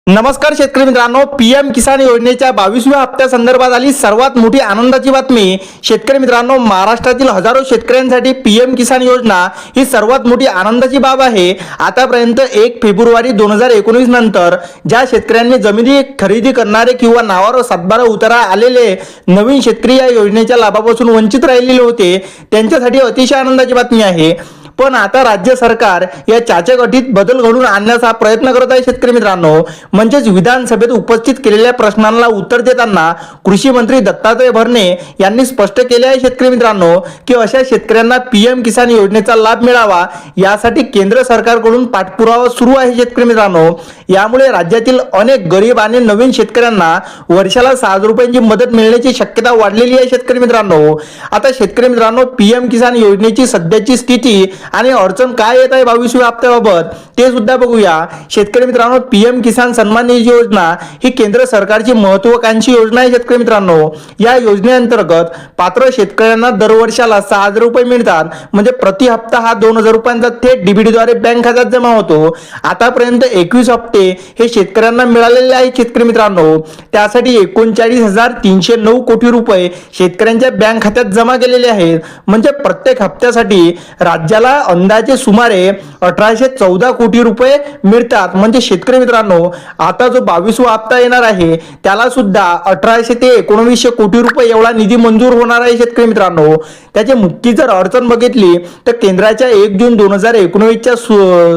नमस्कार शेतकरी मित्रांनो, पीएम किसान योजनेच्या 22व्या हप्त्यासंदर्भात आली सर्वात मोठी आनंदाची बातमी। शेतकरी मित्रांनो, महाराष्ट्रातील हजारो शेतकऱ्यांसाठी पीएम किसान योजना ही सर्वात मोठी आनंदाची बाब आहे। आतापर्यंत 1 फेब्रुवारी 2019 नंतर ज्या शेतकऱ्यांनी जमिनी खरेदी करणारे किंवा नावावर सातबारा उतारा आलेले नवीन शेतकरी या योजनेच्या लाभापासून वंचित राहिलेले होते, त्यांच्यासाठी अतिशय आनंदाची बातमी आहे। पण आता राज्य सरकार या चाचेगटीत बदल घडून आणण्याचा प्रयत्न करत आहे शेतकरी मित्रांनो। म्हणजेच विधानसभेत उपस्थित केलेल्या प्रश्नांना उत्तर देताना कृषी मंत्री दत्तात्रय भरणे यांनी स्पष्ट केले आहे शेतकरी मित्रांनो की अशा शेतकऱ्यांना पीएम किसान योजनेचा लाभ मिळावा यासाठी केंद्र सरकारकडून पाठपुरावा सुरू आहे शेतकरी मित्रांनो। यामुळे राज्यातील अनेक गरीब आणि नवीन शेतकऱ्यांना वर्षाला 6,000 रुपयांची मदत मिळण्याची शक्यता वाढलेली आहे शेतकरी मित्रांनो। आता शेतकरी मित्रांनो, पीएम किसान योजनेची सध्याची स्थिती आणि अडचण काय येत आहे 22व्या हप्त्याबाबत ते सुद्धा बघूया। शेतकरी मित्रांनो, पीएम किसान सन्मान निधी योजना ही केंद्र सरकारची महत्त्वाकांक्षी योजना आहे शेतकरी मित्रांनो। या योजनेअंतर्गत पात्र शेतकऱ्यांना दरवर्षाला 6,000 रुपये मिळतात। म्हणजे प्रति हप्ता हा 2,000 रुपयांचा थेट डीबीटीद्वारे बँक खात्यात जमा होतो। आतापर्यंत 21 हप्ते हे शेतकऱ्यांना मिळालेले आहेत शेतकरी मित्रांनो। त्यासाठी 39,309 कोटी रुपये शेतकऱ्यांच्या बँक खात्यात जमा केलेले आहेत। म्हणजे प्रत्येक हप्त्यासाठी राज्याला अंदाजे सुमारे 1,814 कोटी रुपये मिळतात। म्हणजे शेतकरी मित्रांनो, आता जो 22वा हप्ता येणार आहे त्याला सुद्धा 1,800 ते 1,900 कोटी रुपये एवढा निधी मंजूर होणार आहे शेतकरी मित्रांनो। त्याची मुख्य जर अडचण बघितली तर केंद्राच्या 1 जून 2019च्या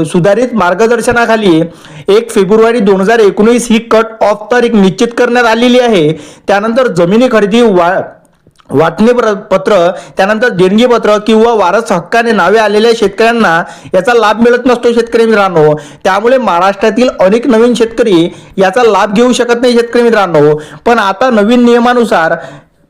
सुधारित मार्गदर्शनाखाली 1 फेब्रुवारी 2019 ही कट ऑफ तारीख निश्चित करण्यात आलेली आहे। त्यानंतर जमिनी खरेदी वाटणी पत्र, त्यानंतर देणगी पत्र किंवा वारस हक्काने नावे आलेल्या शेतकऱ्यांना याचा लाभ मिळत नसतो शेतकरी मित्रांनो। त्यामुळे महाराष्ट्रातील अनेक नवीन शेतकरी याचा लाभ घेऊ शकत नाही शेतकरी मित्रांनो। पण आता नवीन नियमानुसार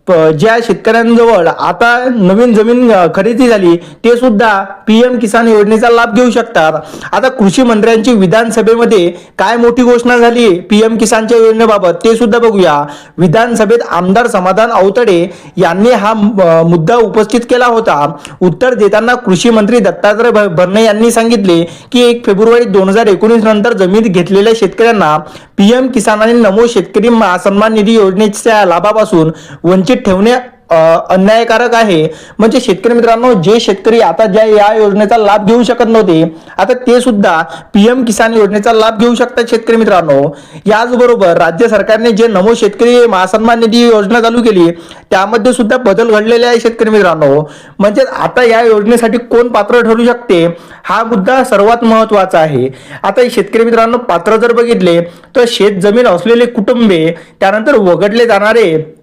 ज्या शेतकऱ्यांजवळ आता नवीन जमीन खरेदी झाली ते सुद्धा पीएम किसान योजनेचा लाभ घेऊ शकतात। आता कृषी मंत्र्यांची विधानसभेमध्ये काय मोठी घोषणा झाली पीएम किसानच्या योजनेबाबत ते सुद्धा बघूया। विधानसभेत आमदार समाधान अवतडे यांनी हा मुद्दा उपस्थित केला होता। उत्तर देताना कृषी मंत्री दत्तात्रय भरणे यांनी सांगितले की 1 फेब्रुवारी 2019 नंतर जमीन घेतलेल्या शेतकऱ्यांना पीएम किसान आणि नमो शेतकरी सन्मान निधी योजनेच्या लाभापासून वंचित ठेवणे अन्यायकारक आहे। म्हणजे शेतकरी मित्रांनो, जे शेतकरी आता ज्या या योजनेचा लाभ घेऊ शकत नव्हते आता ते सुद्धा पीएम किसान योजनेचा लाभ घेऊ शकतात शेतकरी मित्रांनो। याचबरोबर राज्य सरकारने जे नमो शेतकरी महासन्मान निधी योजना चालू केली त्यामध्ये सुद्धा बदल घडलेले आहे शेतकरी मित्रांनो। म्हणजे आता या योजनेसाठी कोण पात्र ठरू शकते हा मुद्दा सर्वात महत्त्वाचा आहे। आता शेतकरी मित्रांनो, पात्र जर बघितले तर शेत जमीन असलेले कुटुंबे, त्यानंतर वगळले जाणारे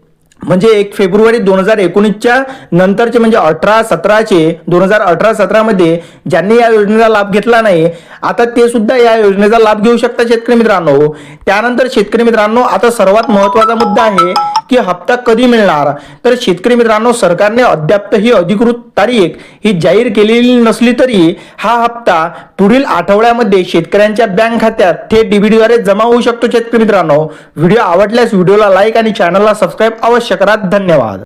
म्हणजे 1 फेब्रुवारी 2019च्या नंतरचे म्हणजे 2018-17 मध्ये ज्यांनी या योजनेचा लाभ घेतला नाही आता ते सुद्धा या योजनेचा लाभ घेऊ शकतात शेतकरी मित्रांनो। त्यानंतर शेतकरी मित्रांनो, आता सर्वात महत्त्वाचा मुद्दा आहे की हप्ता कधी मिळणार। तर शेतकरी मित्रांनो, सरकारने अद्याप ही अधिकृत तारीख ही जाहीर केलेली नसली तरी हा हप्ता पुढील आठवड्यामध्ये शेतकऱ्यांच्या बँक खात्यात थेट डीबीटीद्वारे जमा होऊ शकतो शेतकरी मित्रांनो। व्हिडिओ आवडल्यास व्हिडिओला लाईक आणि चॅनलला सबस्क्राईब अवश्य करा। धन्यवाद।